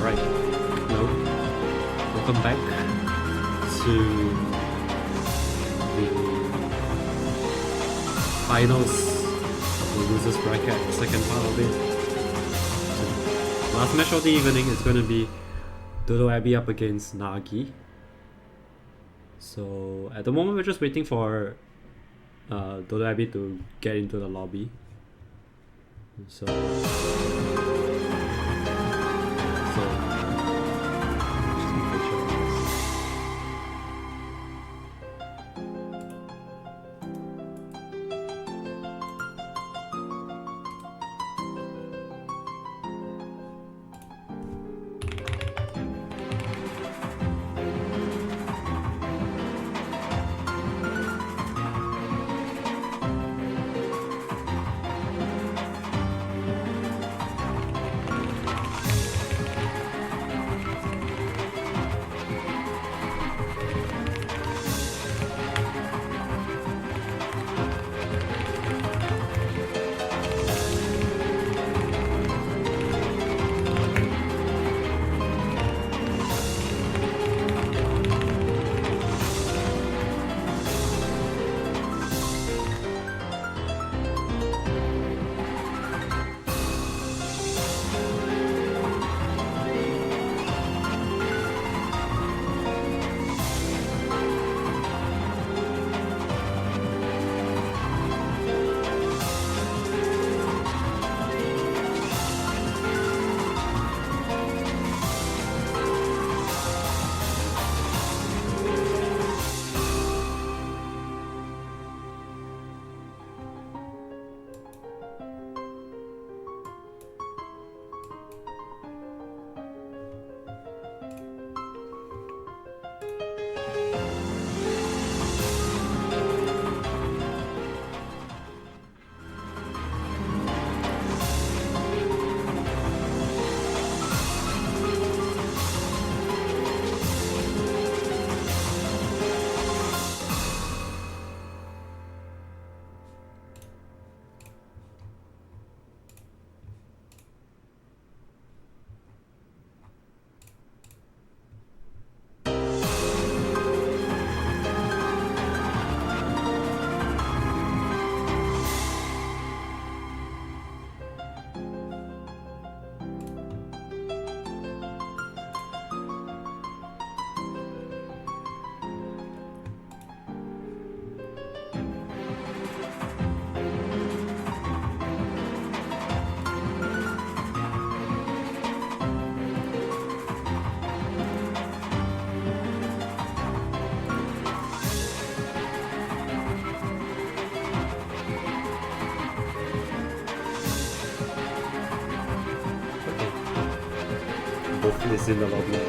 Alright, hello. Welcome back to the finals of the losers bracket, the second part of it. So, last match of the evening is going to be Dodo Abbey up against Nagi. So at the moment we're just waiting for Dodo Abbey to get into the lobby. So both is in the lobby, so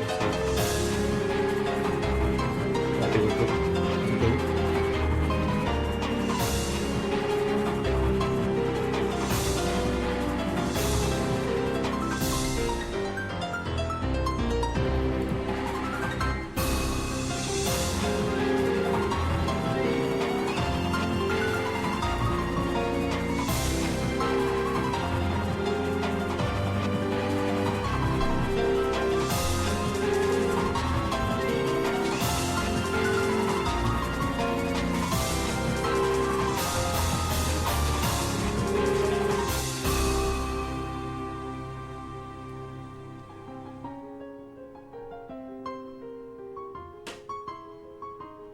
I think we're good to go.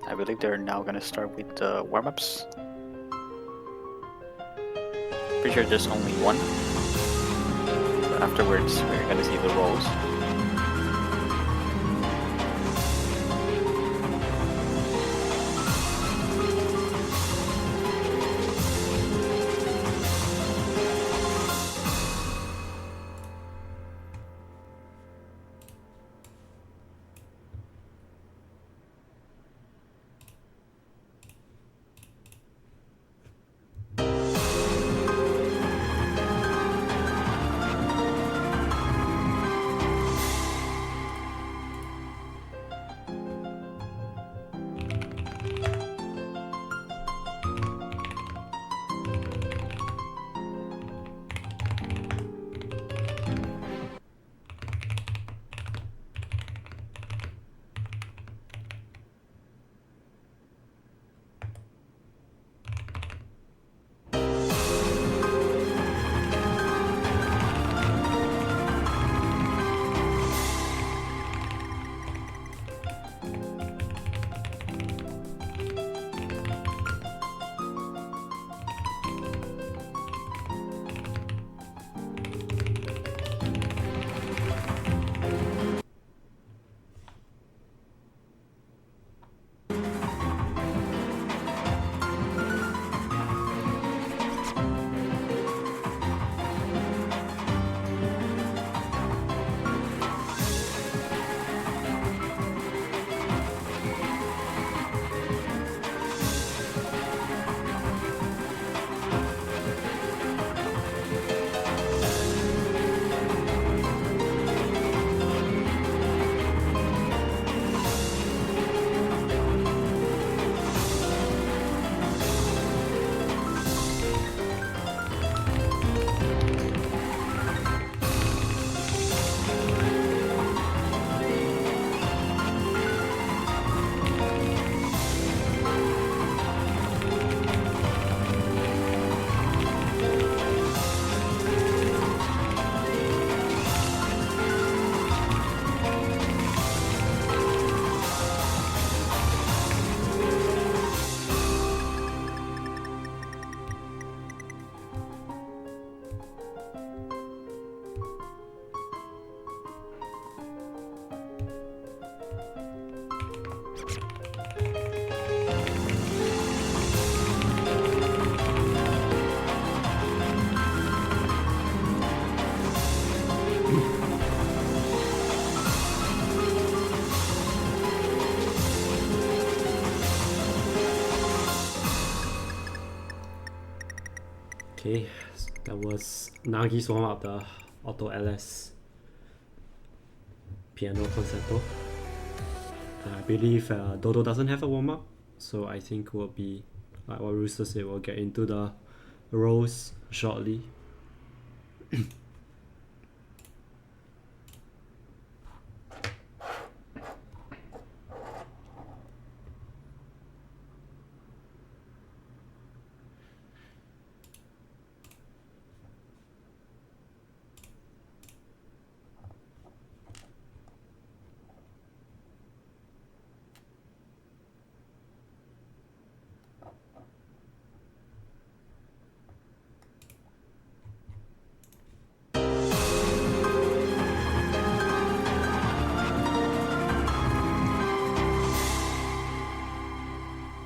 I believe they're now gonna start with the warm-ups. Pretty sure there's only one. But afterwards, we're gonna see the roles. Okay, that was Nagi's warm up, the Auto LS piano concerto. I believe Dodo doesn't have a warm up, so I think we'll be, like what Rooster said, we'll get into the rolls shortly.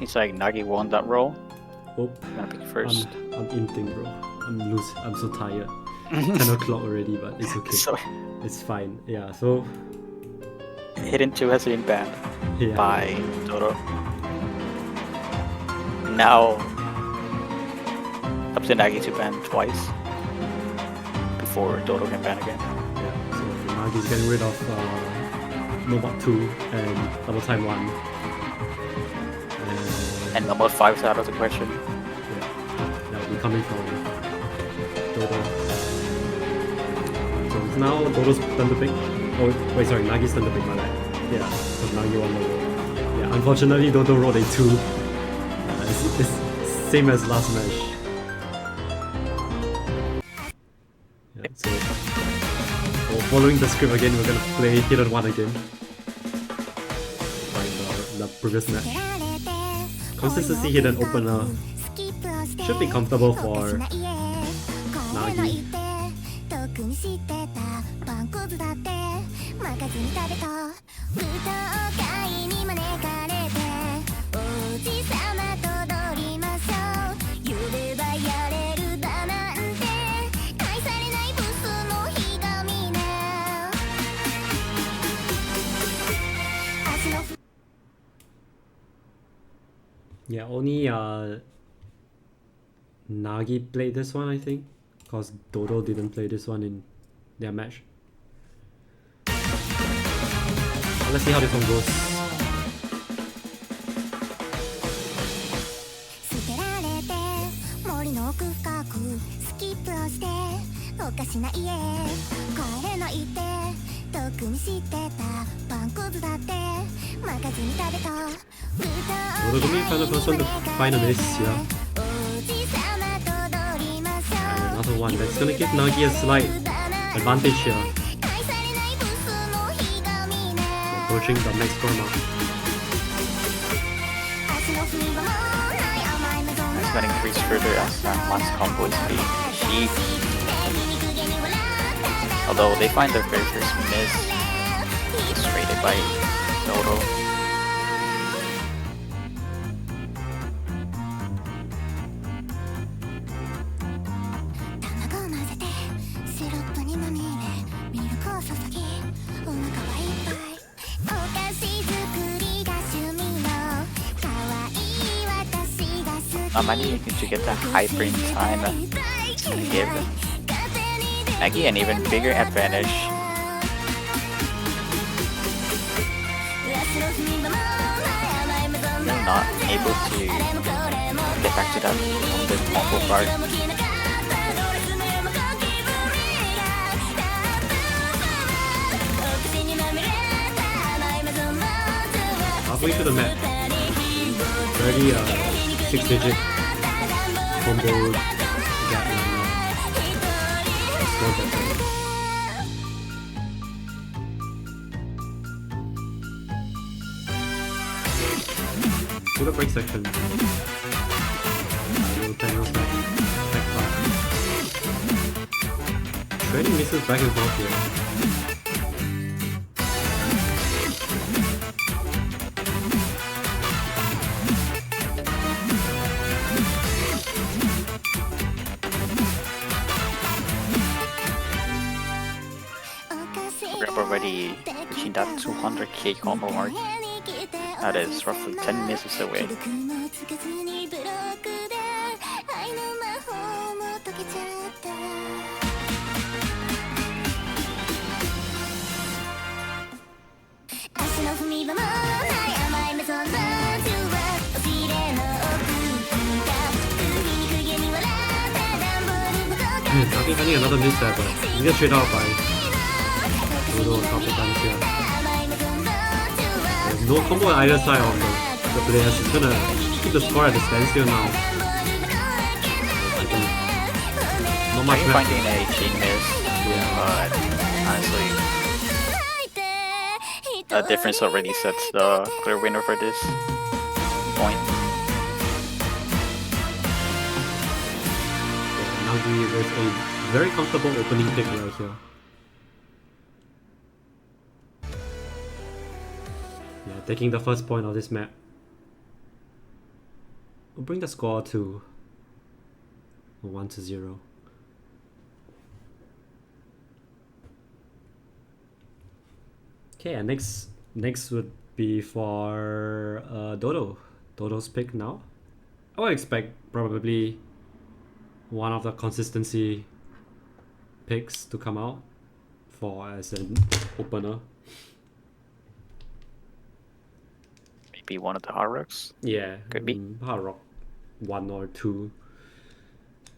It's like Nagi won that roll. Oh, I'm gonna pick first. I'm inting, bro. I'm so tired. 10 o'clock already, but it's okay. So It's fine. Yeah, so Hidden 2 has been banned yeah. by Dodo. Now up to Nagi to ban twice before Dodo can ban again. Yeah, so Nagi's getting rid of Nobot 2 and Double Time 1. And number 5 is out of the question. Yeah, that will be coming from Dodo. So it's now Dodo's turn to pick. Oh, wait, sorry, Nagi's turn to pick, my bad. Yeah, because Nagi won the roll. Yeah, unfortunately, Dodo rolled a 2. It's same as last match. Yeah, so following the script again, we're gonna play Hidden 1 again. Like the previous match. Consistency Hidden opener should be comfortable for Nagi. Yeah, only Nagi played this one, I think, because Dodo didn't play this one in their match. Let's see how this one goes. Dodo to me kind of person to find a miss here. And another one that's gonna give Nagi a slight advantage here. Approaching the next corner. It's gonna increase further as Man's combo is being achieved. Although they find their very first miss frustrated by Dodo. Not managing to get the hyper in time is gonna give Nagi an even bigger advantage. They're not able to get back to that on the combo part. Halfway to the map. Already 6-digit combo gap right now. Score that there. To the break section. Little Thanos back pass. Trading misses back and forth here. We're already reaching that 200k combo mark. That is roughly 10 misses away. I think another miss there, but we get straight out by Dodo on top of guns here. There's no combo on either side on the players. It's gonna keep the score at a standstill now. I think not much I'm left. finding a cheat miss, but honestly, the difference already sets the clear winner for this point. Nagi with a very comfortable opening pick right here. Yeah, taking the first point of this map. We'll bring the score to 1-0. Okay, and next would be for Dodo. Dodo's pick now. I would expect probably one of the consistency picks to come out for as an opener. Maybe one of the hard rocks. Yeah, Could be. Hard Rock 1 or 2.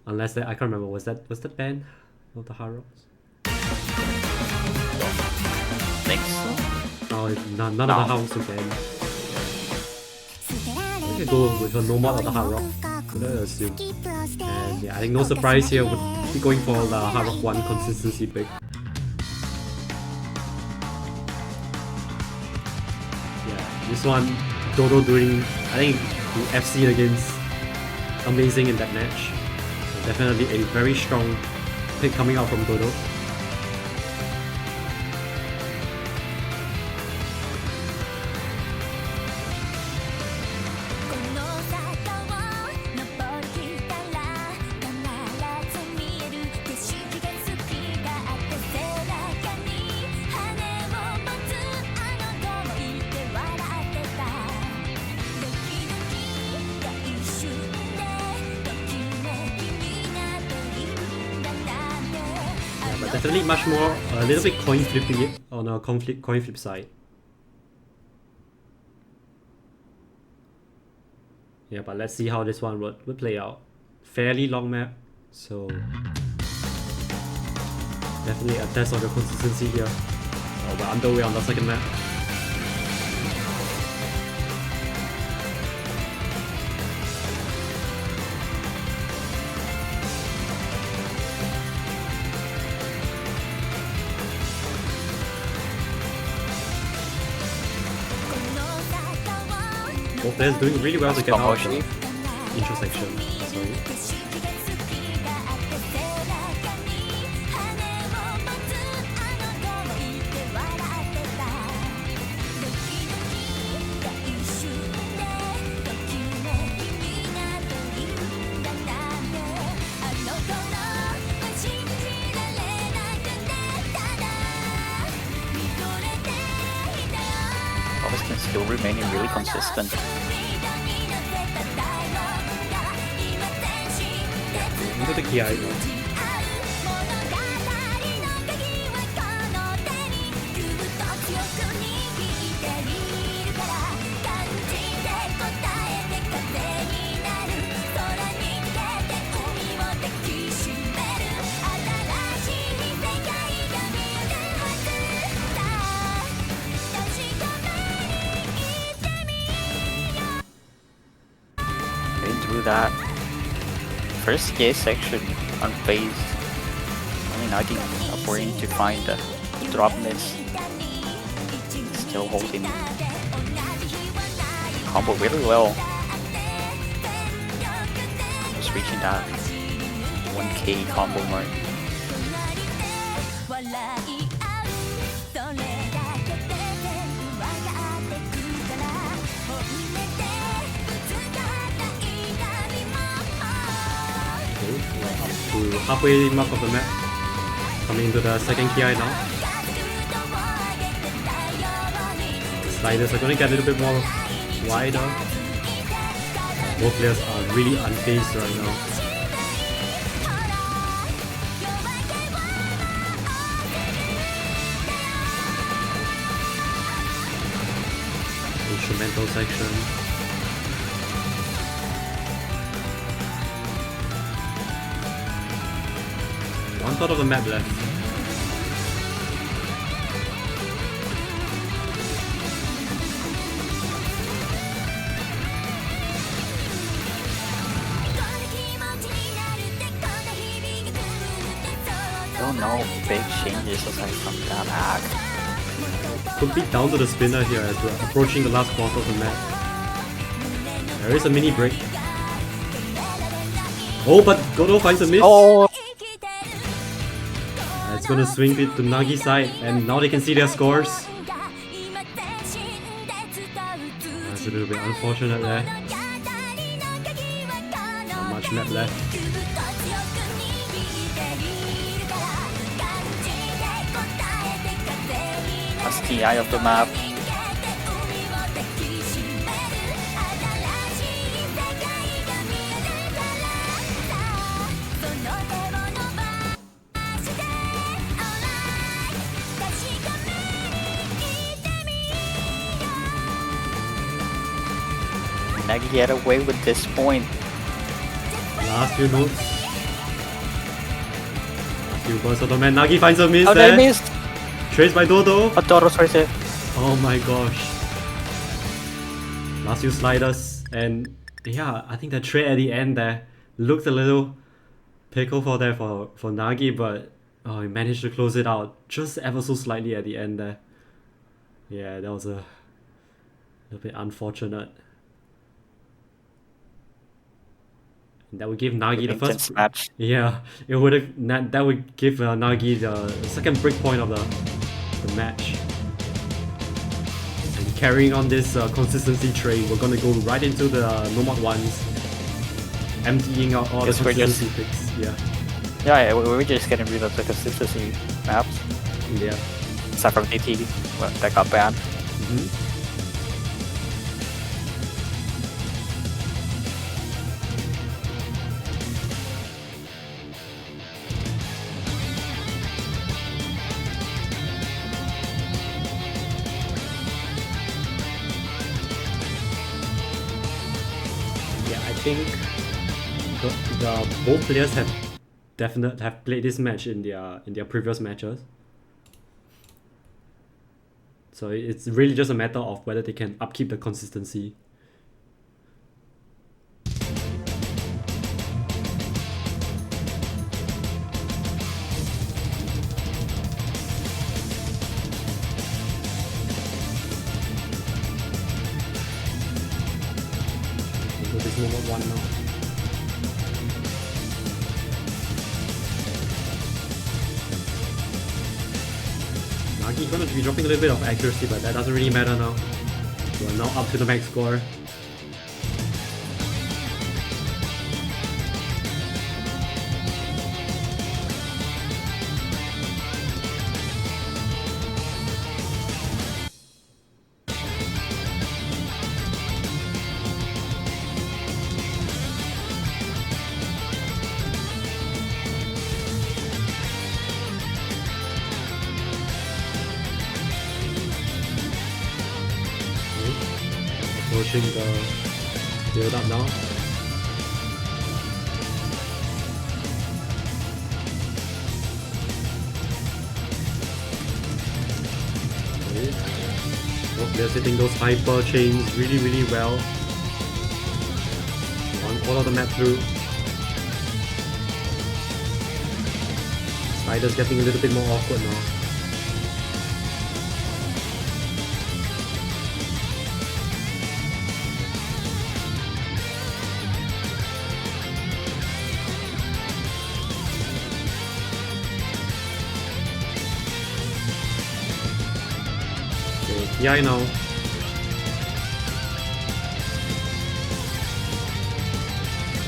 Unless I can't remember, was that ban of the Hard Rocks? Think so. No, none of the Hard Rocks were banned. I could go with a no mod of the Hard Rock. Could I assume? And yeah, I think no surprise here would be going for the Hard Rock 1 consistency pick. Yeah, this one Dodo doing, I think he FC'd against amazing in that match. So definitely a very strong pick coming out from Dodo. Definitely much more, a little bit coin flipping it on a coin flip side. Yeah, but let's see how this one would play out. Fairly long map, so definitely a test of the consistency here. So we're underway on the second map. Both players doing really well to get out of the intersection. Sorry. Always can still remaining really consistent. Into the Ki. Into that first gear section unfazed, only nagging upwarding to find the drop miss. Still holding combo really well. Just reaching that 1k combo mark. To halfway mark of the map, coming into the second KI now. Sliders are going to get a little bit more wider. Both players are really unfazed right now. the mental section. One third of the map left. Don't know big changes aside from that hack. Could be down to the spinner here as we're approaching the last quarter of the map. There is a mini break. Oh, but Godo finds a miss. Oh! It's gonna swing it to Nagi's side, and now they can see their scores. That's a little bit unfortunate there. Not much map left. That's the eye of the map. Nagi get away with this point. Last few notes. Last few bursts of the man. Nagi finds a miss Oh, there. they missed! Traced by Dodo. Oh, Dodo's right there. Oh my gosh. Last few sliders. And yeah, I think the trade at the end there looked a little pickle for Nagi, but oh, he managed to close it out just ever so slightly at the end there. Yeah, that was a little bit unfortunate. And that would give Nagi the Intense first match. Yeah, it would have that would give Nagi the second break point of the match. And carrying on this consistency train, we're gonna go right into the Nomad ones, emptying out all Yes, the we're just- consistency picks. Yeah, Yeah, we're just getting rid of the consistency maps. yeah. Aside from DT, well, that got banned. Yeah, I think the both players have played this match in their previous matches. So it's really just a matter of whether they can upkeep the consistency. So this moment one now. Nagi gonna be dropping a little bit of accuracy, but that doesn't really matter now. We're now up to the max score. Approaching the build up now. Okay. Oh, they're hitting those hyper chains really well. One quarter of the map through. Spider's getting a little bit more awkward now. Yeah, I know.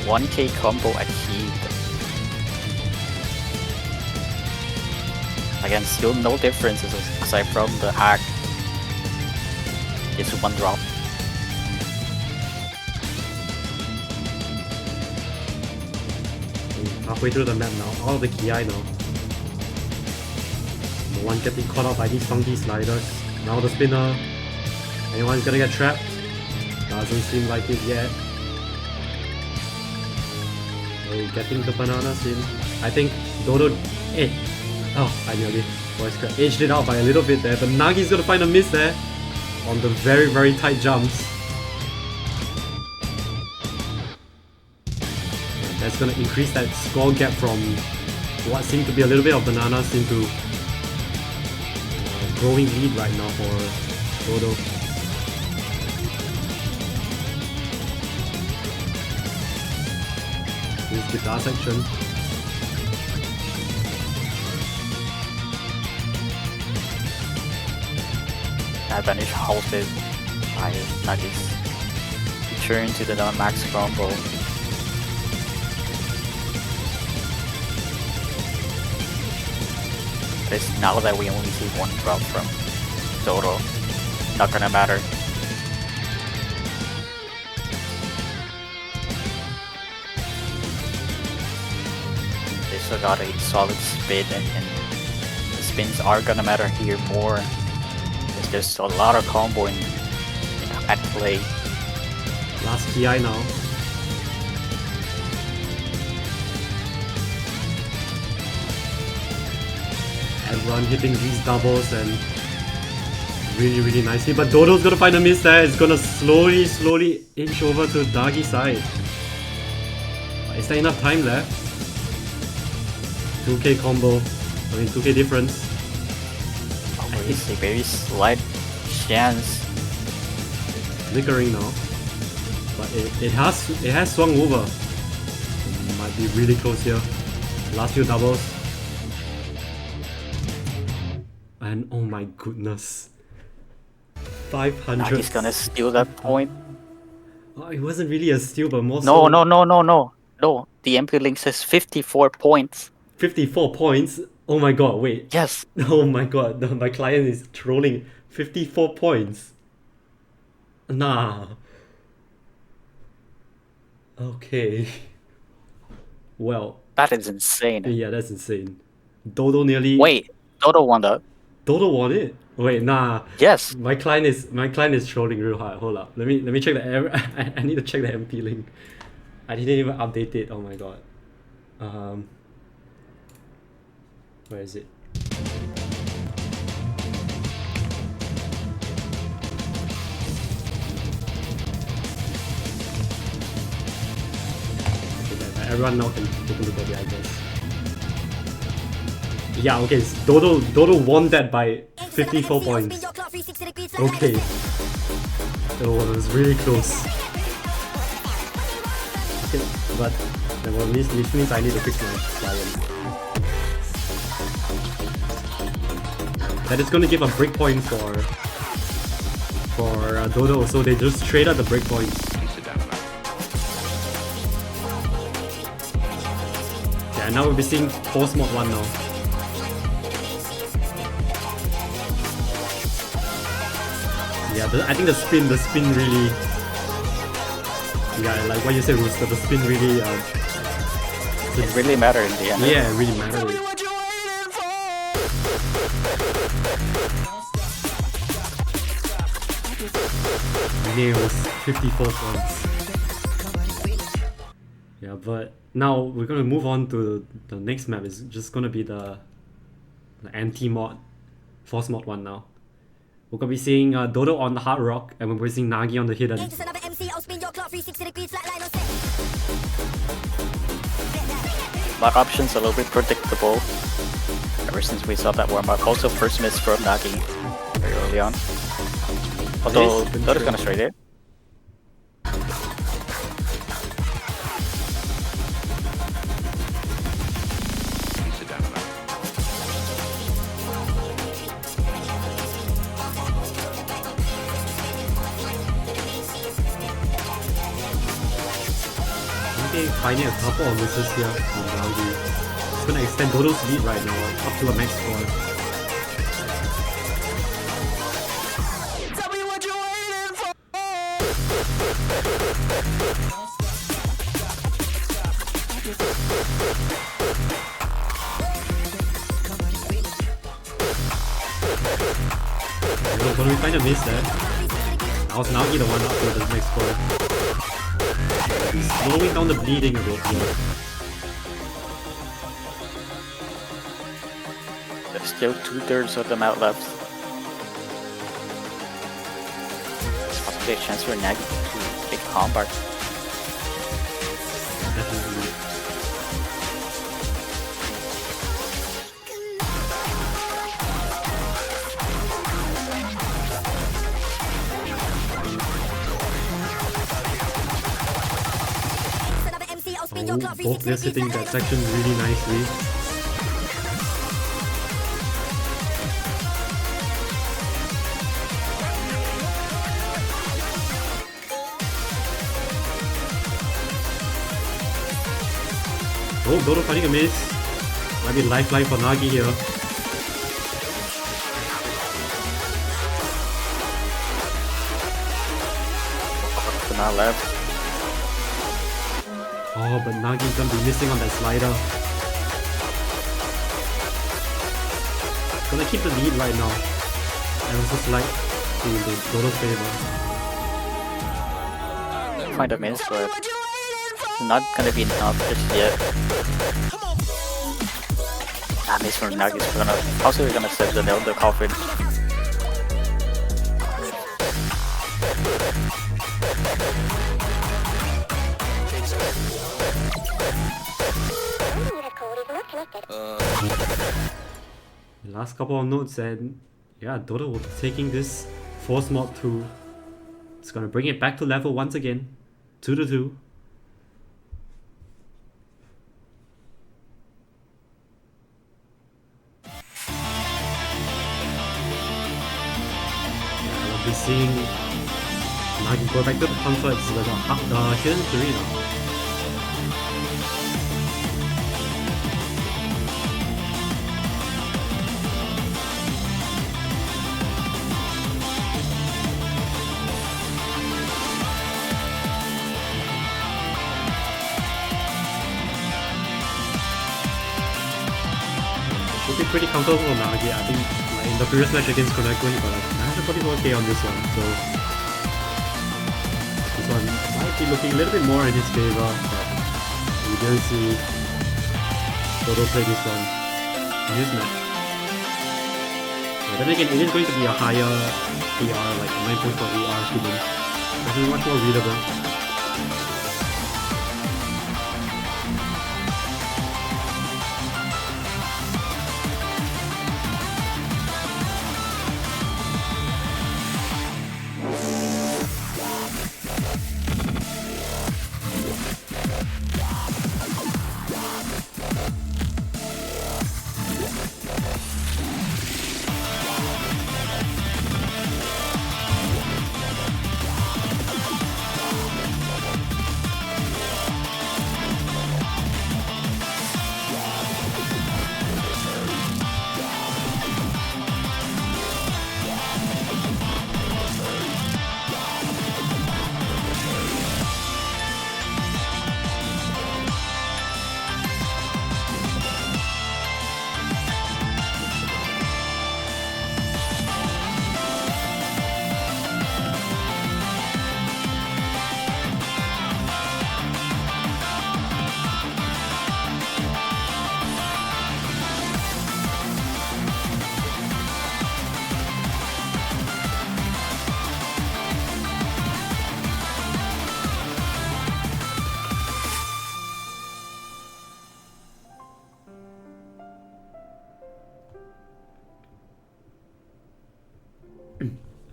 $1K combo achieved. Again, still no differences aside from the hack. It's one drop. Halfway through the map now, all of the Ki now. No one getting caught up by these funky sliders. Now the spinner. Anyone's gonna get trapped. Doesn't seem like it yet. Oh, getting the bananas in. I think Dodo... Oh, I nearly voice crack. Edged it out by a little bit there, but Nagi's gonna find a miss there on the very, very tight jumps. That's gonna increase that score gap from what seemed to be a little bit of bananas into a growing lead right now for Dodo. This guitar section. Advantage halted by Nagi's return to the non-max combo. It's now that we only see one drop from Dodo, not gonna matter. They still got a solid spin, and the spins are gonna matter here more. There's a lot of comboing at play. Last PI now. Everyone hitting these doubles and really nicely. But Dodo's gonna find a miss there. It's gonna slowly inch over to Dagi's side. Is there enough time left? 2k combo. 2k difference. It's a very slight chance. Flickering now, but it has swung over. Might be really close here. Last few doubles, and oh my goodness, 500. He's gonna steal that point. Oh, it wasn't really a steal, but more. No. The MP link says 54 points. 54 points. Oh my god, wait. Yes. Oh my god, my client is trolling. 54 points. Nah. Okay. Well. That is insane. Yeah, that's insane. Dodo nearly... Wait, Dodo won that. Dodo won it? Wait, nah. Yes. My client is trolling real hard. Hold up. Let me check the I need to check the MP link. I didn't even update it. Oh my god. Where is it? Okay, everyone now can take a look at it, I guess. Yeah, okay, so Dodo won that by 54 points. Okay. Oh, it was really close. Okay, but well, this means I need to fix my client. That is going to give a breakpoint for Dodo, so they just trade out the breakpoints. Yeah, now we'll be seeing force mod 1 now. Yeah, I think the spin really... Yeah, like what you said, Rooster, the spin really... it really mattered in the end. Yeah, it really mattered. Nails 54 points. Yeah, but now we're gonna move on to the next map. It's just gonna be the anti-mod, force mod 1 now. We're gonna be seeing Dodo on the hard rock, and we're seeing Nagi on the hidden. Mod options a little bit predictable ever since we saw that warm up. Also first miss from Nagi very early on. Although Dodo's gonna straight it. Okay, finding a couple of misses here from Nagi. It's gonna extend Dodo's lead right now up to a max score. Can we find a miss there? I was Nagi the one after the next score. He's slowing down the bleeding a bit here. There's still 2/3 of the map left. Possibly a chance for Nagi to take a combat. Definitely. Oh, both players hitting that section really nicely. Oh, Dodo finding a miss. Might be lifeline for Nagi here. To my left. Oh, but Nagi's gonna be missing on that slider. Gonna keep the lead right now. And also slide to the Dodo's favor. Find a miss, but not gonna be enough just yet. That miss from Nagi is gonna set the nail in the coffin. Last couple of notes, and yeah, Dodo will be taking this force mod 2. It's gonna bring it back to level once again. 2-2. Yeah, we'll be seeing Nagi go back to the comforts with the hidden 3 now. Should be pretty comfortable for Nagi. I think like in the previous match against Koneko, he got like 944k on this one, so this one might be looking a little bit more in his favor, but we didn't see Dodo play this one in his match. But then again, it is going to be a higher AR, like 9.4 AR hidden. Definitely much more readable.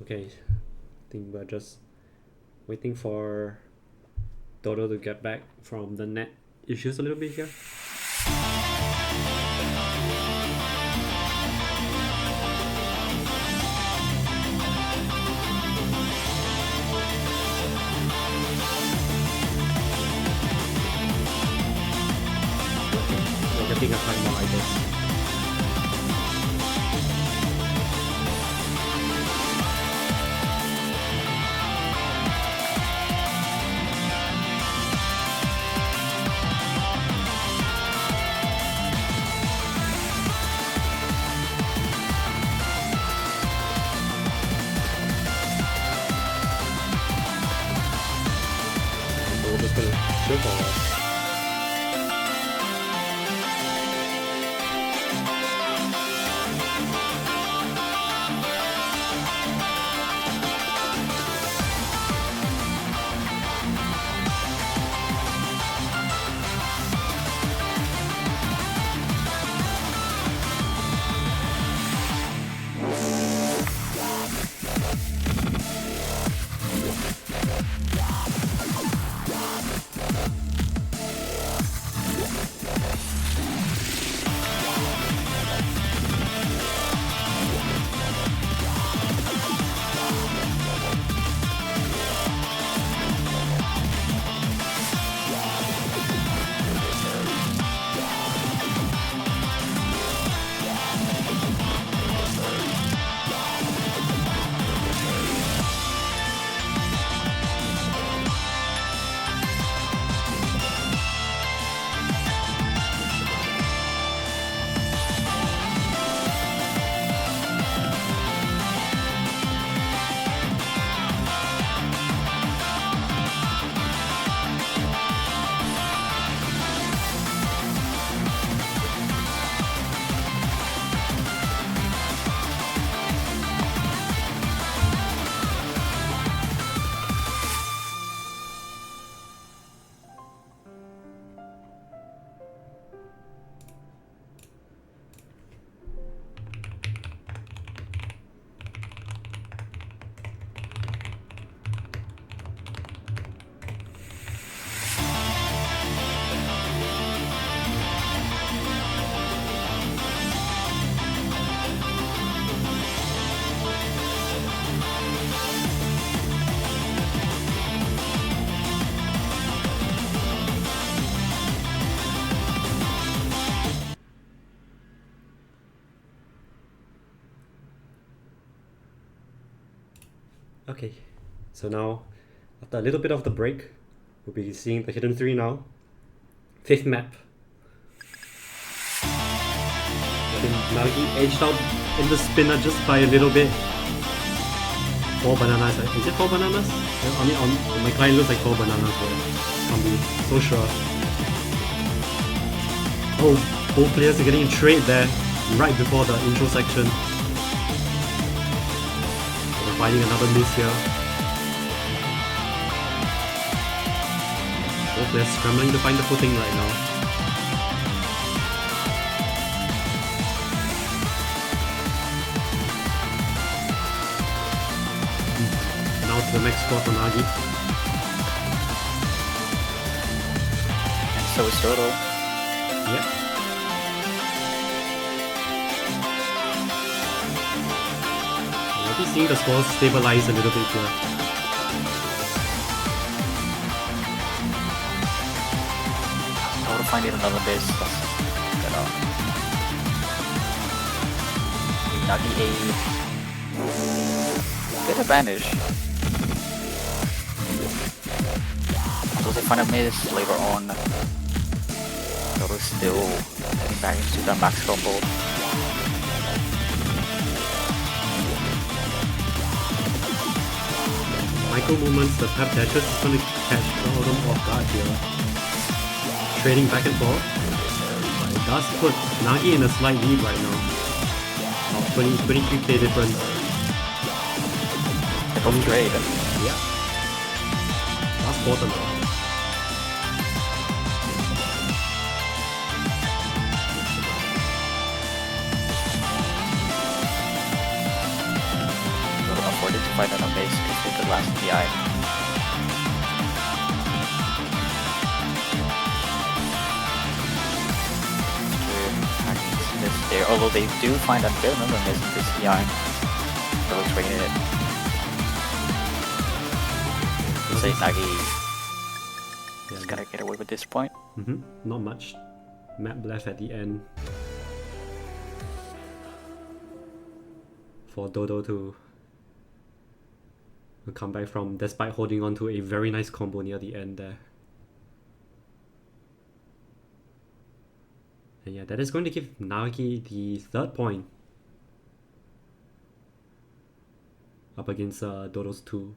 Okay, I think we're just waiting for Dodo to get back from the net issues a little bit here. We're getting a timer, I guess. before. Okay, so now, after a little bit of the break, we'll be seeing the Hidden 3 now. 5th map. I think Nagi edged out in the spinner just by a little bit. 4 bananas, is it 4 bananas? I mean, on my client looks like 4 bananas, but I can't be so sure. Oh, both players are getting a trade there, right before the intro section. We're finding another miss here. Both players scrambling to find the footing right now. Now to the next spot on Nagi. And so is Dodo. Yeah. We'll be seeing the scores stabilize a little bit here. I would find it another base. Get out. Nagi a good advantage. So they find a miss later on. Dodo's still getting back into the max combo. Micro movements, the tap dashes is going to catch all of them off guard here. Trading back and forth. But it does put Nagi in a slight lead right now. Of 23k difference. From trade. Yeah. Last quarter now. Dodo afforded to find another base with the last PI. There, although they do find a fair number of misses this PI. Dodo trading it. Looks like Nagi is gonna get away with this point. Not much map left at the end for Dodo to come back from, despite holding on to a very nice combo near the end there. And yeah, that is going to give Nagi the 3rd point up against Dodo's 2.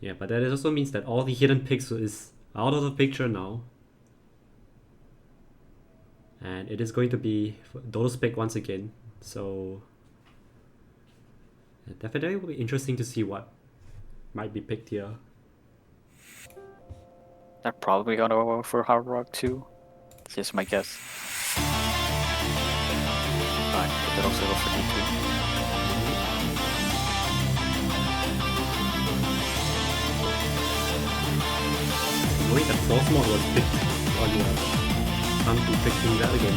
Yeah, but that also means that all the hidden picks is out of the picture now. And it is going to be Dodo's pick once again. So yeah, definitely will be interesting to see what might be picked here. They're probably gonna go for Hard Rock too. It's just my guess. But they could also go for D2. Knowing that Force Mod was picked earlier, can't be picking that again.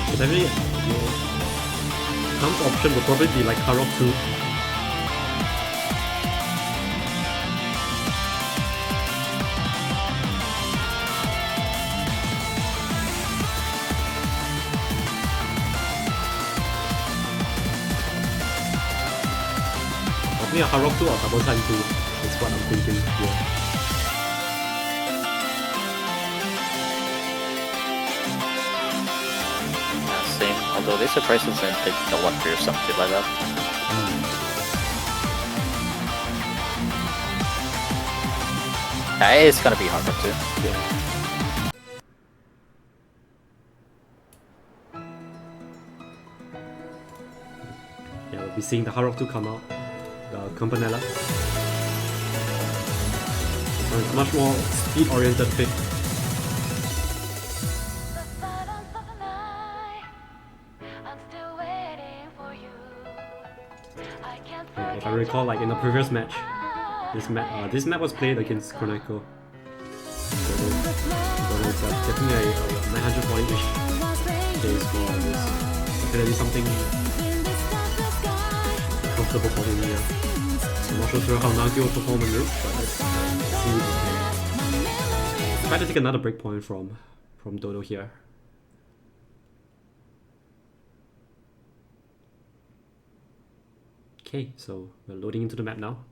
But definitely, counter option would probably be like Harrock 2. Probably a Harrock 2 or Double Time 2 is what I'm thinking here. Same, although they surprised us and picked the 1-3 or something like that. It's gonna be Hard Rock too. Yeah. Yeah, we'll be seeing the Harrock 2 come out. The Campanella. So it's a much more speed-oriented pick. Yeah, if I recall, like in the previous match, this map was played against Chronico. So it's definitely a 940-ish case for this. Definitely something comfortable for him here. I'm not sure how Nagi will perform in this, but let's see if we can try to take another breakpoint from Dodo here. Okay, so we're loading into the map now.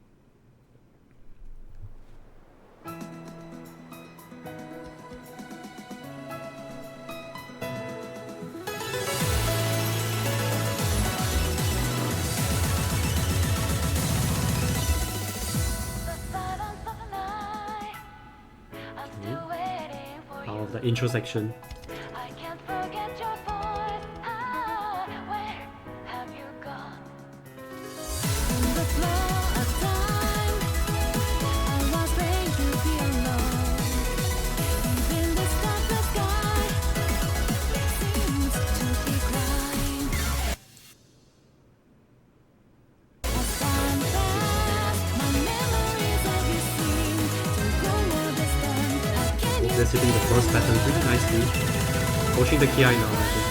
Out of the intro section. Just hitting the first pattern pretty nicely. Pushing the KI now, I think.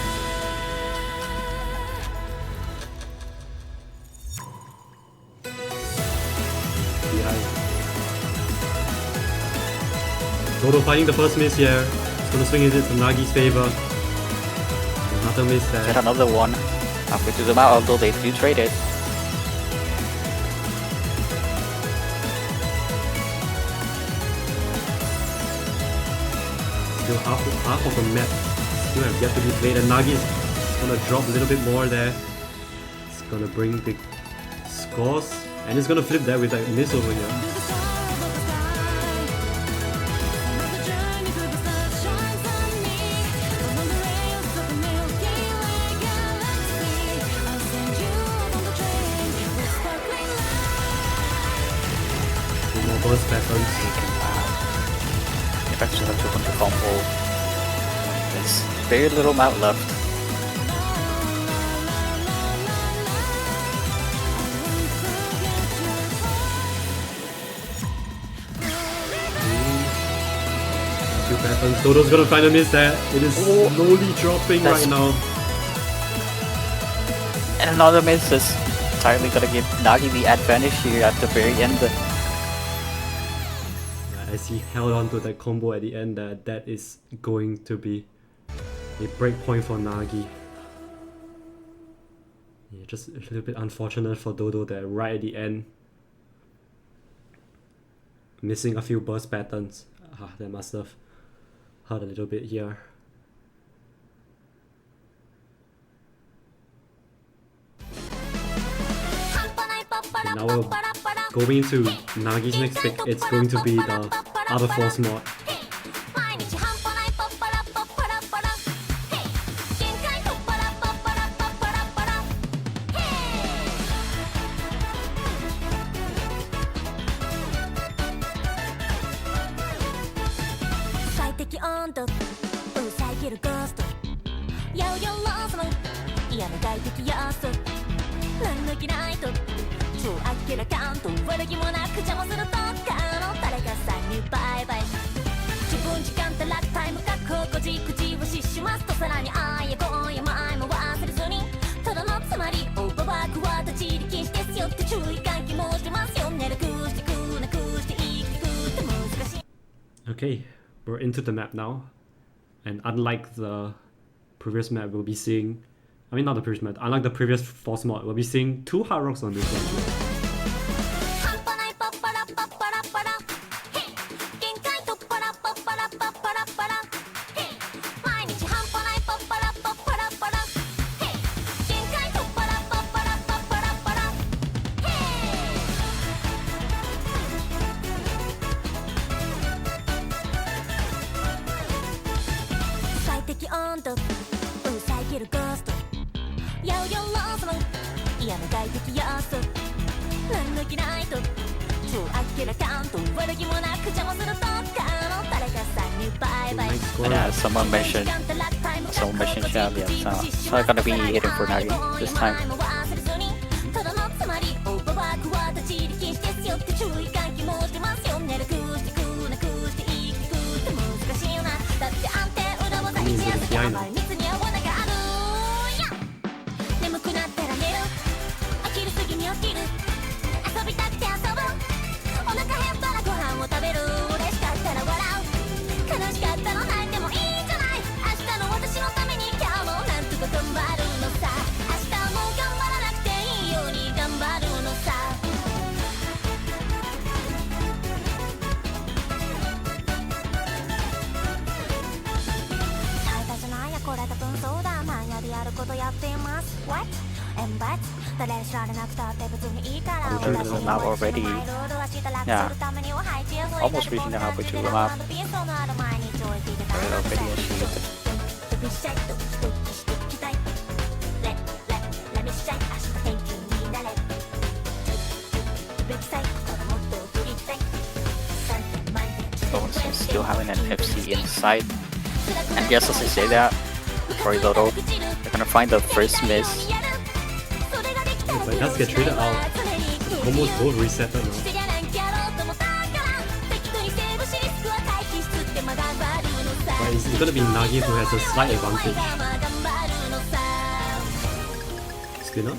KI. Dodo finding the first miss here. It's gonna swing it to Nagi's favor. Another miss there. Get another one. Halfway to the mount, although they do trade it. Still half of a map still have yet to be played, and Nagi is gonna drop a little bit more there. It's gonna bring big scores, and it's gonna flip there with that miss over here. Two more burst patterns. If I just have to run the combo, there's very little mount left. Two patterns. Dodo's gonna find a miss there. It is slowly dropping right now. And another miss is entirely gonna give Nagi the advantage here at the very end. As he held on to that combo at the end, that is going to be a breakpoint for Nagi. Yeah, just a little bit unfortunate for Dodo there right at the end. Missing a few burst patterns. That must have hurt a little bit here. now we're going to Nagi's next pick. It's going to be the other force mod. Okay, we're into the map now, and unlike the previous map, we'll be seeing, I mean not the previous map, unlike the previous force mod, we'll be seeing 2 hard rocks on this one. Yeah, someone mentioned champion, so it's not gonna be hitting for Nagi this time. There's a map already. Yeah, almost reaching the halfway to the map. Right, already achieved. So still having an FC inside. And yes, as I say that, for Dodo, they're gonna find the first miss. But it does get traded out. Almost both reset now. But it's gonna be Nagi who has a slight advantage. Spinner.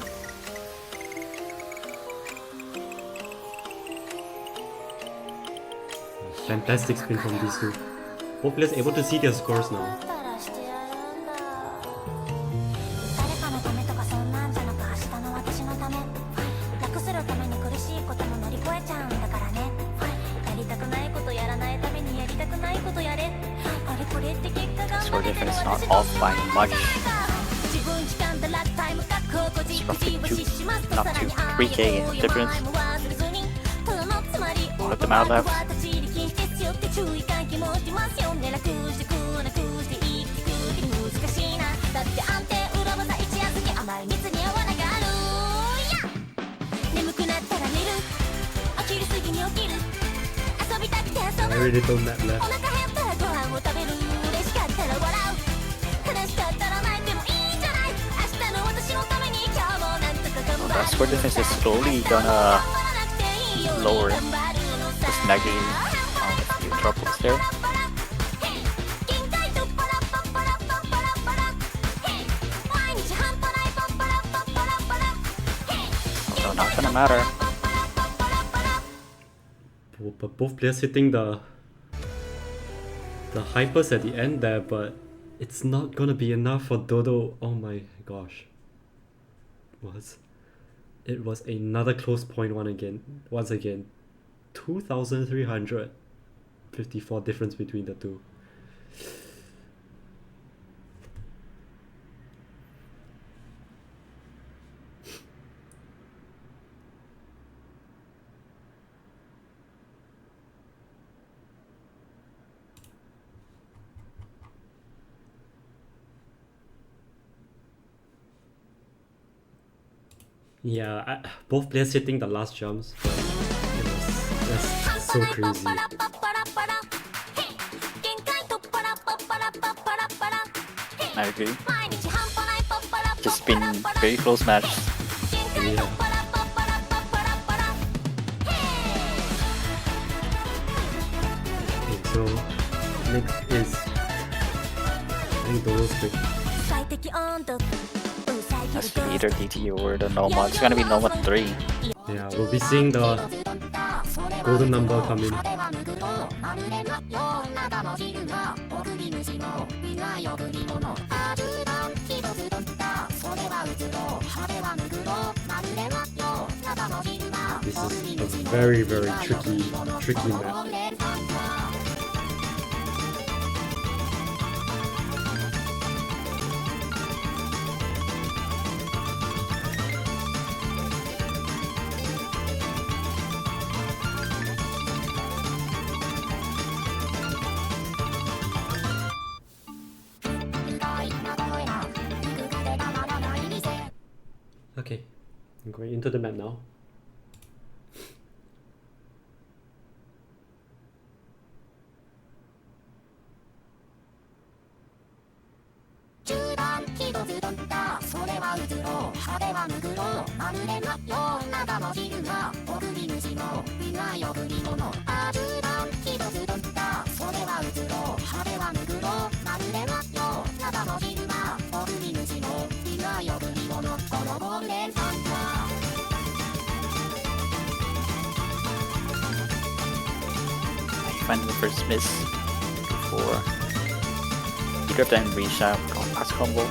Fantastic spin from these two. Both players able to see their scores now. Score difference not off by much. It's roughly 3k difference. Put them out left. Very little map left. Well, that score difference is slowly gonna lower. Just Nagi a few troubles there. Although not gonna matter. But both players hitting the hypers at the end there, but it's not gonna be enough for Dodo. Oh my gosh. It was another close point once again. 2,354 difference between the two. Yeah, both players hitting the last jumps. That's so crazy. I agree. Just been very close match. Yeah. Okay, so next is I think Dodo's pick. Has to be either DT or the Noma. It's gonna be Noma 3. Yeah, we'll be seeing the golden number come in. This is a very, very tricky map. Okay, I'm going into the map now. Find the first miss before either of them reach out pass combo.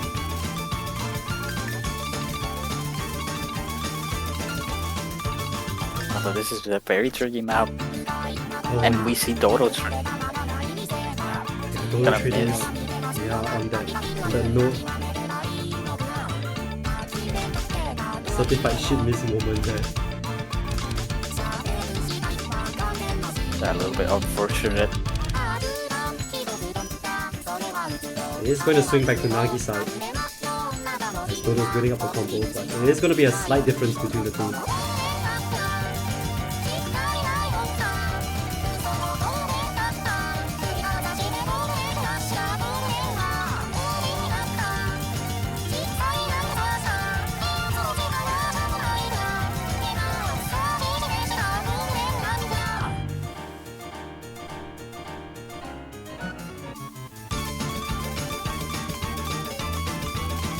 Although this is a very tricky map, and we see Dodo Dodo gonna trading miss. out. Yeah, on that note. Certified shit miss moment there. That a little bit unfortunate. It is going to swing back to Nagi's side. As Dodo's building up the combo, but it is going to be a slight difference between the two.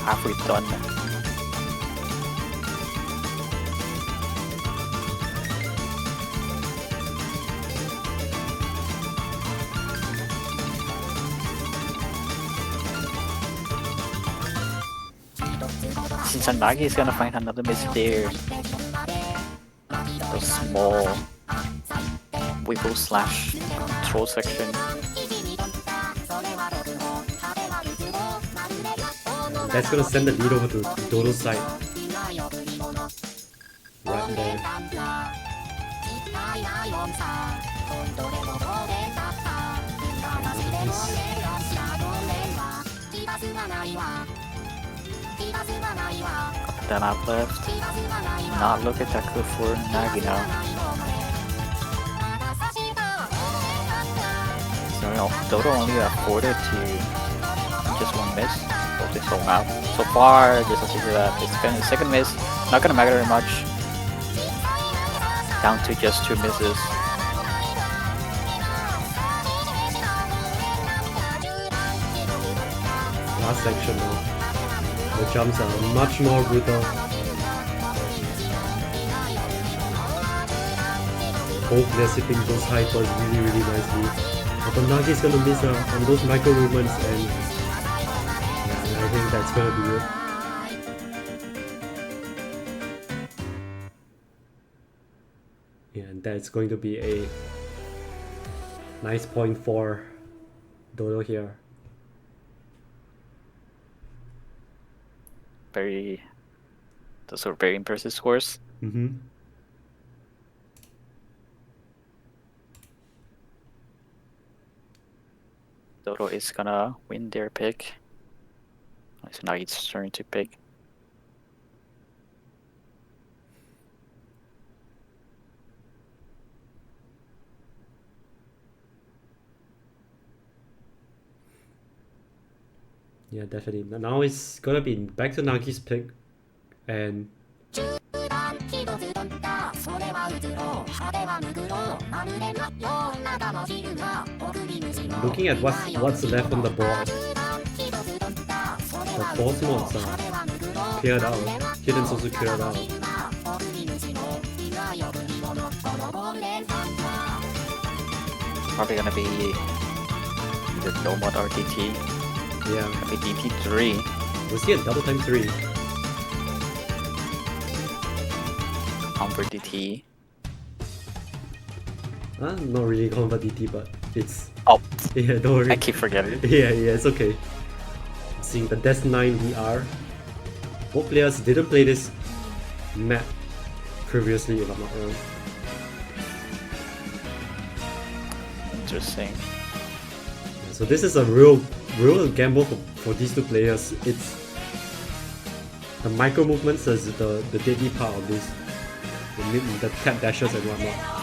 Halfway done. Since Nagi is gonna find another miss there. The small wiggle slash control section. That's gonna send the lead over to Dodo's side. Right there. Then up left. Not look at that good for Nagi now. So no, Dodo only afforded to just one miss. Both they sold out. So far, just as you see that, it's kind of second miss. Not gonna matter very much. Down to just 2 misses. Last section now. The jumps are much more brutal. Both players hitting those high points really nicely. But Nagi is gonna miss on those micro movements, and yeah, I think that's gonna be it. Yeah, and that's going to be a nice point for Dodo here. Those are very impressive scores. Mm-hmm. Dodo is gonna win their pick. So now it's turn to pick. Yeah, definitely. Now it's gonna be back to Nagi's pick, and looking at what's left on the board, the boss mods are cleared out. Hidden's also cleared out. Probably gonna be either no mod or DT. Yeah. Maybe DT3. We'll see a double time 3. Umber DT. Not really combat DT, but it's... Oh, Yeah, don't worry. I keep forgetting. Yeah, it's okay. Seeing the Death 9 VR. Both players didn't play this map previously, if I'm not wrong. Interesting. So this is a real gamble for these two players. It's the micro movements is the deadly part of this. The tap dashes and whatnot.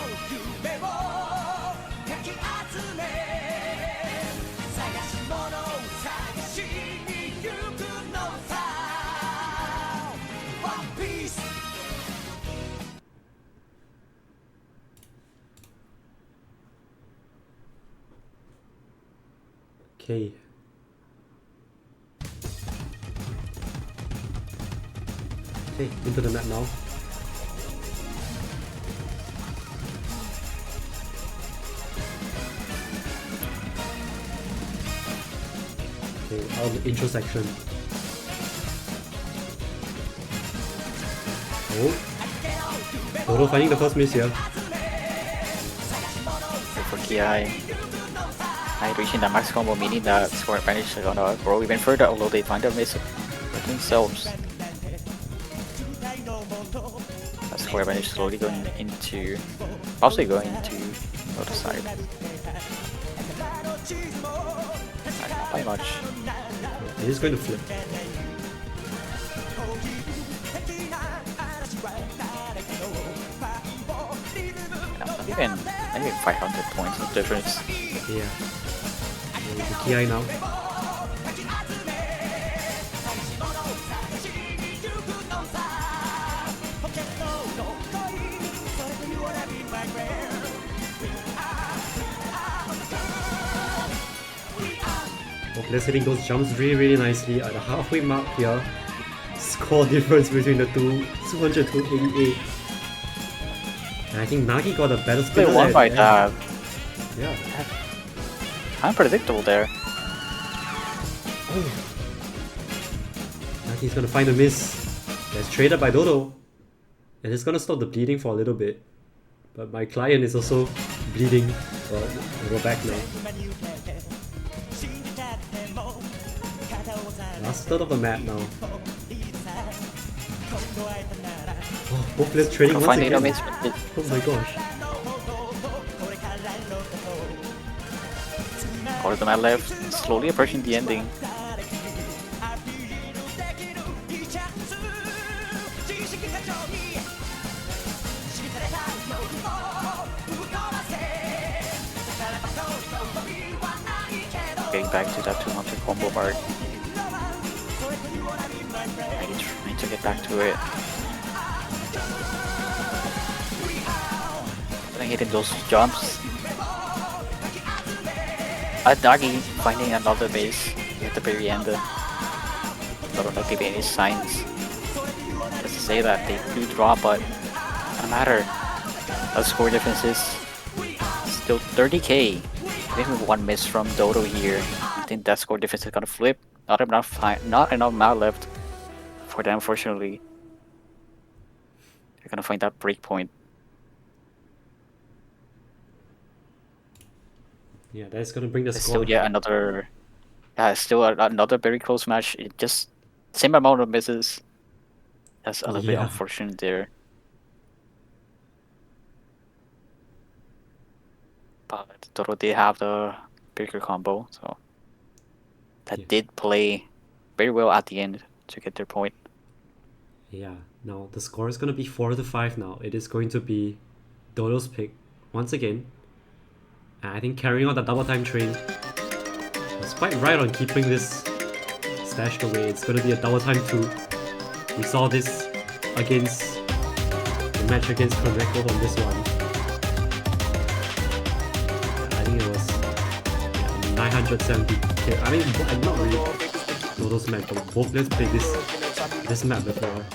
Okay. Okay, into the map now. Okay, out of the intro section. Oh. Dodo finding the first miss here. For Ki, reaching the max combo, meaning that score advantage is gonna grow even further, although they find a miss with themselves. That score advantage slowly going into, possibly going into the other side. Not by much. It is going to flip. Yeah, not even 500 points of difference. Yeah. The Ki now. Let's hitting those jumps really nicely at the halfway mark here. Score difference between the two, 200 to 88. And I think Nagi got a better spin. They won by that. Yeah. Unpredictable there. Oh. Nagi's gonna find a miss. That's traded by Dodo. And it's gonna stop the bleeding for a little bit. But my client is also bleeding. Well, we'll go back now. Last third of the map now. Oh, both players trading once again. Oh my gosh. Quarter of the map left, slowly approaching the ending. Getting back to that 200 combo mark. Maybe trying to get back to it. I hitting those jumps. Nagi finding another base at the very end. Not giving any signs. Just to say that they do draw, but no matter. The score difference is still 30k. Maybe one miss from Dodo here. I think that score difference is gonna flip. Not enough mana left for them, unfortunately. They're gonna find that break point. Yeah, that's gonna bring the It's score. still yet another, another very close match. It just same amount of misses. That's a little bit unfortunate there. But Dodo did have the bigger combo, so that did play very well at the end to get their point. Yeah, now the score is gonna be 4-5 now. It is going to be Dodo's pick once again. And I think carrying on the double time train was quite right on keeping this stashed away. It's gonna be a double time 2. We saw this against the match against Koneko on this one. Yeah, I think it was 970k. I mean, I'm not really Dodo's map, but both players played this map before.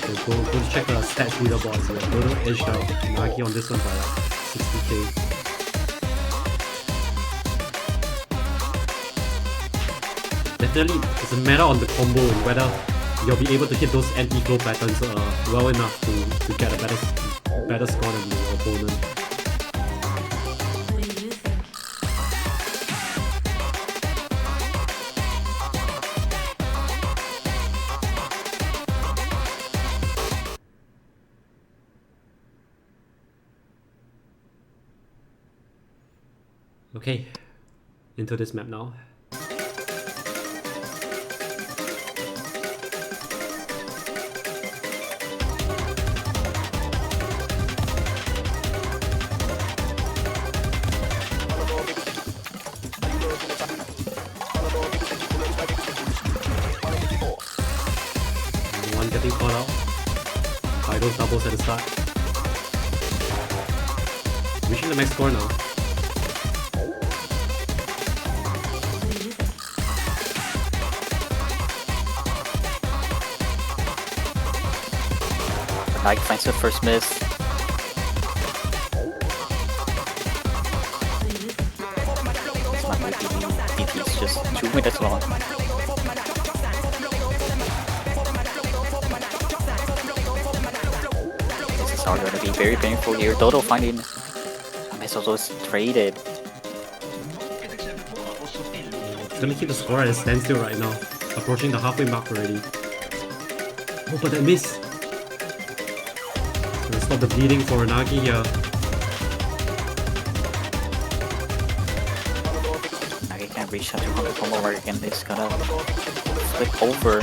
So go check the stats leaderboards here. Dodo edged out Nagi on this one by like 60k. Definitely, it's a matter on the combo and whether you'll be able to hit those anti-flow patterns well enough to get a better score than your opponent. Okay, into this map now. One getting caught out by those doubles at the start. Reaching the max score now. Nike finds the first miss. This might be DT is just 2 minutes long. This is all going to be very painful here. Dodo finding a miss also is traded. It's gonna keep the score at a standstill right now. Approaching the halfway mark already. Oh, but that miss! Gonna stop the bleeding for Nagi here. Nagi can't reach that 200 combo mark again. It's gonna flip over.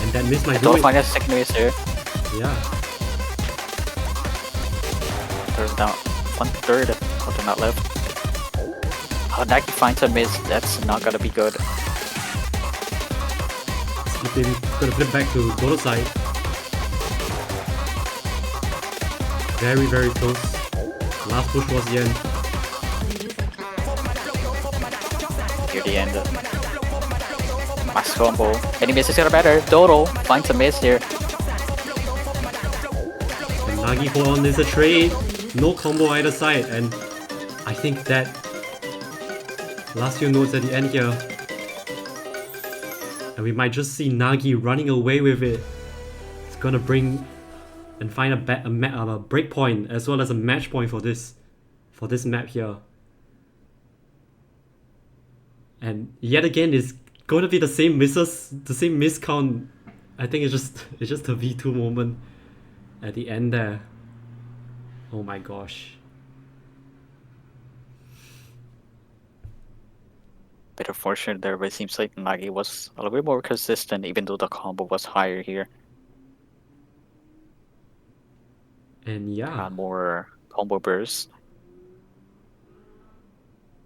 And that miss might do Dodo it. find a second miss here. Yeah. Third down. 1/3 of the not left. Nagi finds a miss. That's not gonna be good. Gonna flip back to Dodo's side. Very, very close. Last push was the end. Here the end. Max combo. Any misses are better. Dodo finds a miss here. And Nagi hold on, there's a trade. No combo either side, and I think that last few notes at the end here. And we might just see Nagi running away with it. It's gonna bring and find a break point as well as a match point for this map here. And yet again, it's going to be the same misses, the same miss count. I think it's just a V2 moment at the end there. Oh my gosh. Bit unfortunate there, but it seems like Nagi was a little bit more consistent even though the combo was higher here. And yeah. Had more combo bursts.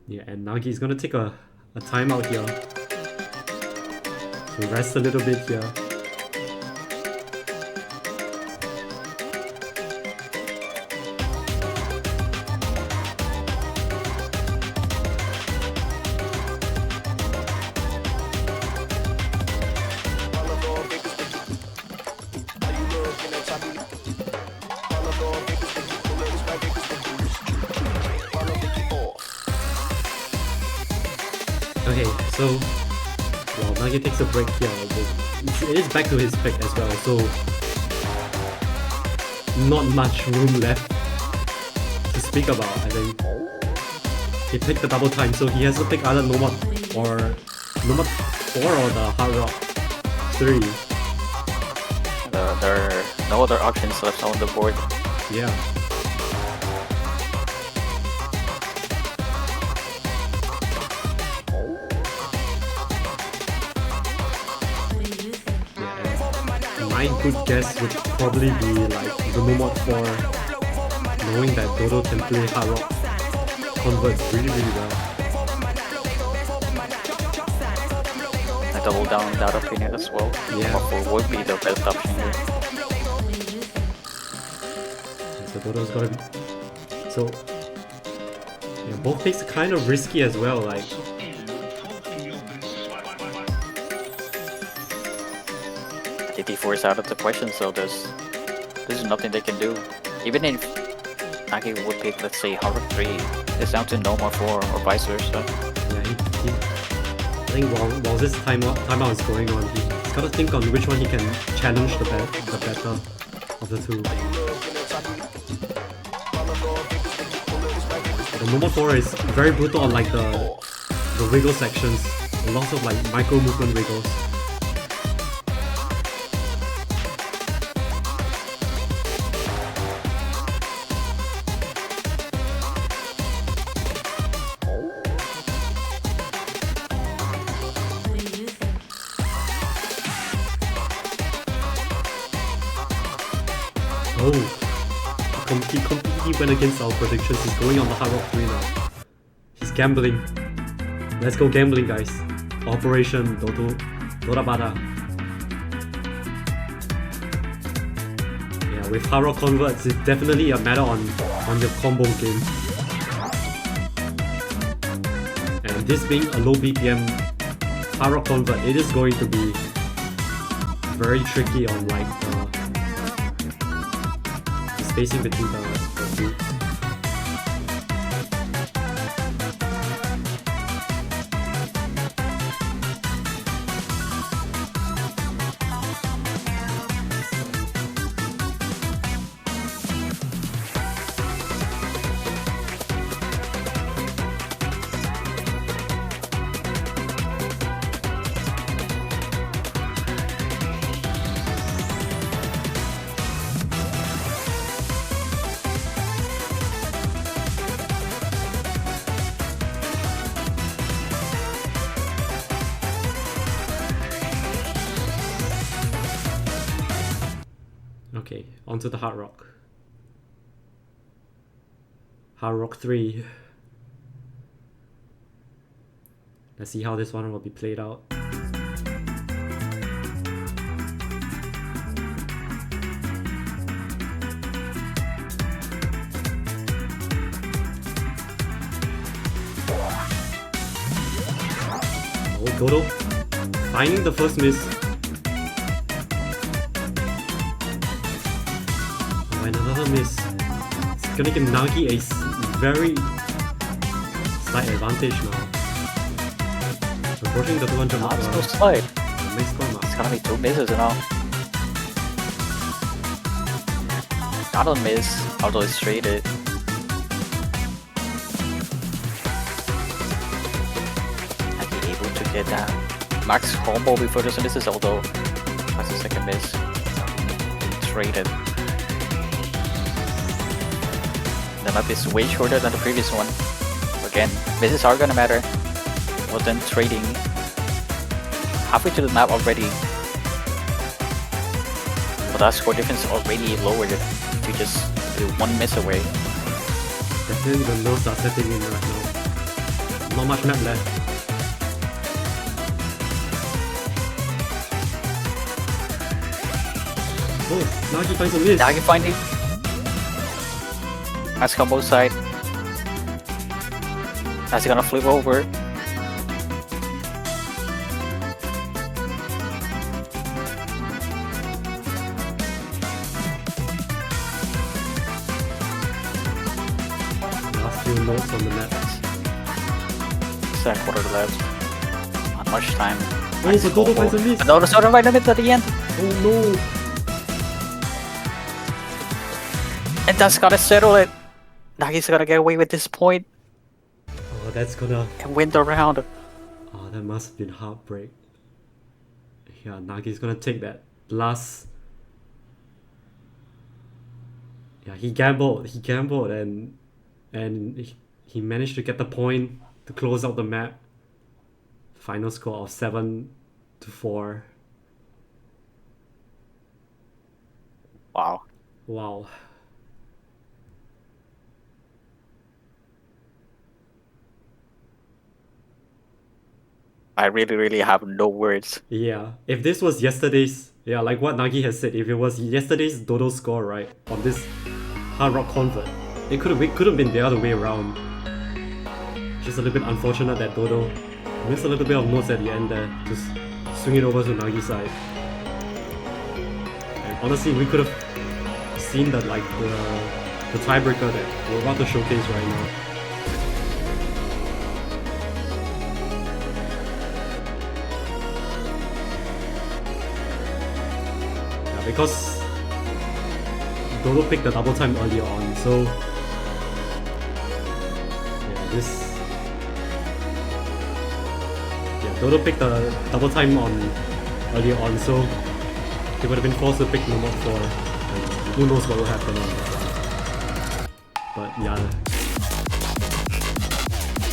Yeah, and Nagi's gonna take a timeout here. To rest a little bit here. Okay, so well, Nagi takes a break here. It is back to his pick as well, so not much room left to speak about. I think he picked the double time, so he has to pick either Nomad 4 or the Hard Rock 3. There are no other options left on the board. Yeah. My good guess would probably be like the Nomad 4, knowing that Dodo can play Hard Rock converts really well. double down on that opinion as well. Yeah. Waffle would be the best option here. So Dodo's gotta be. So yeah, both picks are kind of risky as well. Like DT4 is out of the question, so there's nothing they can do. Even if Nagi would pick, let's say, Harvard 3, it's down to Noma 4 or vice versa. yeah, I think while this timeout is going on, he's got to think on which one he can challenge the better of the two. The Noma 4 is very brutal on like the wiggle sections. Lots of like micro movement wiggles. He completely went against our predictions. He's going on the Hard Rock 3 now. He's gambling. Let's go gambling, guys. Operation Dorabada. Yeah, with Hard Rock converts, it's definitely a matter on your combo game. And this being a low BPM Hard Rock convert, it is going to be very tricky on like the spacing between the beats. Okay, onto the Hard Rock. Hard Rock 3. Let's see how this one will be played out. Oh, Dodo finding the first miss. Another miss. It's gonna give Nagi a very slight advantage now. Approaching the 200 mark. That's no slight. It's gonna be 2 misses now. I don't miss, although it's traded. Nagi able to get that max combo before those misses, although that's the second miss. Traded. The map is way shorter than the previous one. Again, misses are gonna matter. But then trading halfway to the map already. But that score difference already lowered to just 1 miss away. Definitely the lows are setting in right now. Not much map left. Oh, Nagi finds a miss. Nagi finding. Nice combo side. That's gonna flip over. Last few notes on the map. Second quarter left. Not much time. Oh, so Dodo finds a miss. Dodo sort of right in it at the end. Oh no. And that's gotta settle it. Nagi's gonna get away with this point. Oh, that's gonna... And win the round. Oh, that must have been heartbreak. Yeah, Nagi's gonna take that last... Yeah, he gambled and he managed to get the point to close out the map. Final score of 7-4. Wow. Wow. I really have no words. Yeah, if this was yesterday's, yeah, like what Nagi has said, if it was yesterday's Dodo score, right, on this Hard Rock Convert, it could have been the other way around. Just a little bit unfortunate that Dodo missed a little bit of notes at the end there, just swing it over to Nagi's side. And honestly, we could have seen that like the tiebreaker that we're about to showcase right now. Because Dodo picked the double time earlier on, so Dodo picked the double time on earlier on, so he would have been forced to pick number 4. And who knows what will happen on that one. But yeah,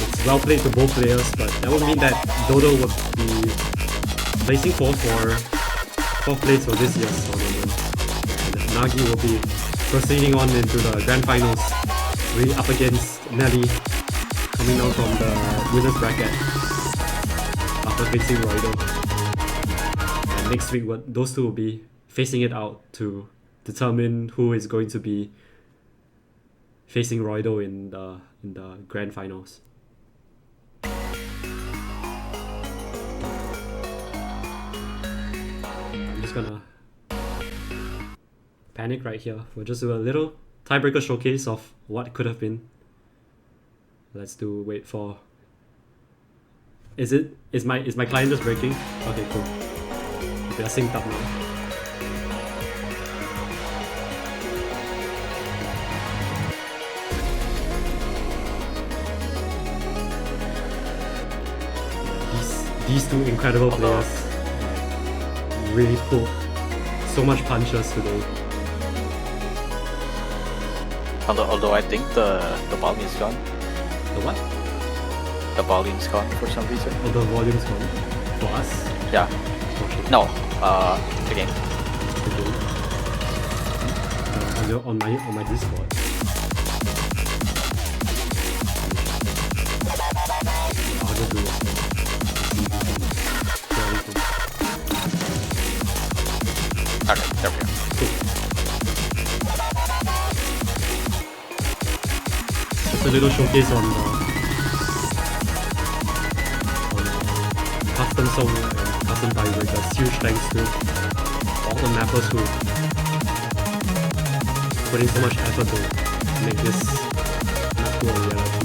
it's well played to both players, but that would mean that Dodo would be placing 4th place for this year's tournament. And Nagi will be proceeding on into the grand finals, really up against Nelly, coming down from the winners bracket after facing Roido. And next week, those two will be facing it out to determine who is going to be facing Roido in the grand finals. I'm just gonna panic right here. We'll just do a little tiebreaker showcase of what could have been. Let's wait for. Is my client just breaking? Okay, cool. We are synced up now. These two incredible players really pulled so much punches today. Although I think the volume is gone. The what? The volume's gone for some reason. Oh, the volume's gone. For us? Yeah. Okay. No, the game. On my Discord. I'll just do it. Okay, there we go. Cool. Just a little showcase on custom song and custom tiebreakers. Huge thanks to all the mappers who put in so much effort to make this map to a reality.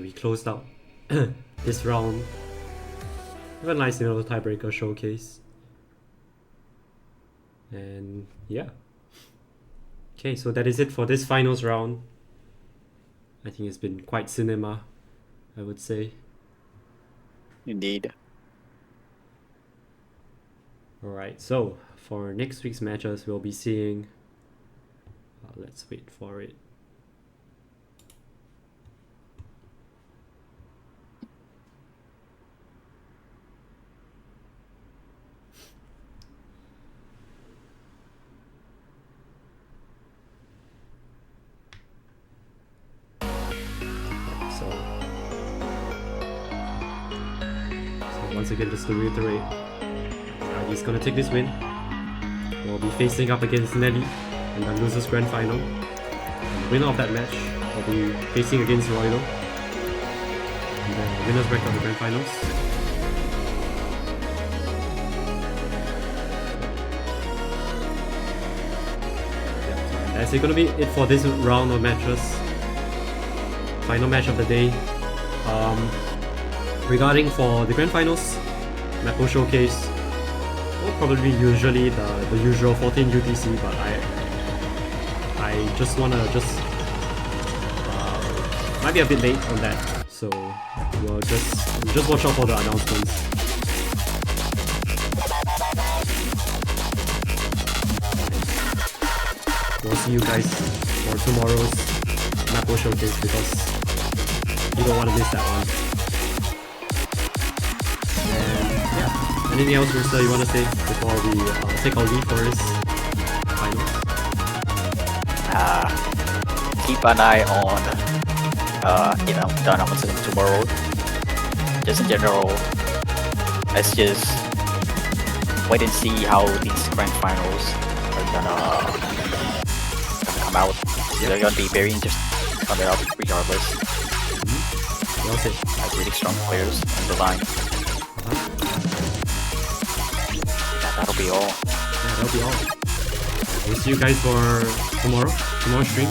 we closed out this round with a nice, tiebreaker showcase. And yeah. Okay, so that is it for this finals round. I think it's been quite cinema, I would say. Indeed. Alright, so for next week's matches, we'll be seeing. Let's wait for it. So once again, just to reiterate, he's gonna take this win. We'll be facing up against Nelly in the losers grand final. And the winner of that match will be facing against Roylo in the winners bracket of the grand finals. Yeah, that's gonna be it for this round of matches. Final match of the day. Regarding for the grand finals, Maple Showcase, well, probably usually the usual 14 UTC, but I just wanna might be a bit late on that, so we'll just watch out for the announcements. We'll see you guys for tomorrow's Maple Showcase because you don't want to miss that one. And yeah, anything else, Rooster, you want to say before we take our leave for this finals? Keep an eye on the announcement tomorrow. Just in general, let's just wait and see how these grand finals are gonna come out. They're gonna be very interesting coming up regardless. Well said. Like really strong players on the line. That'll be all. Yeah, that'll be all. We'll see you guys for tomorrow's stream.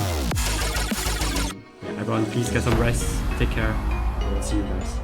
Yeah, everyone, please get some rest. Take care. We'll see you guys.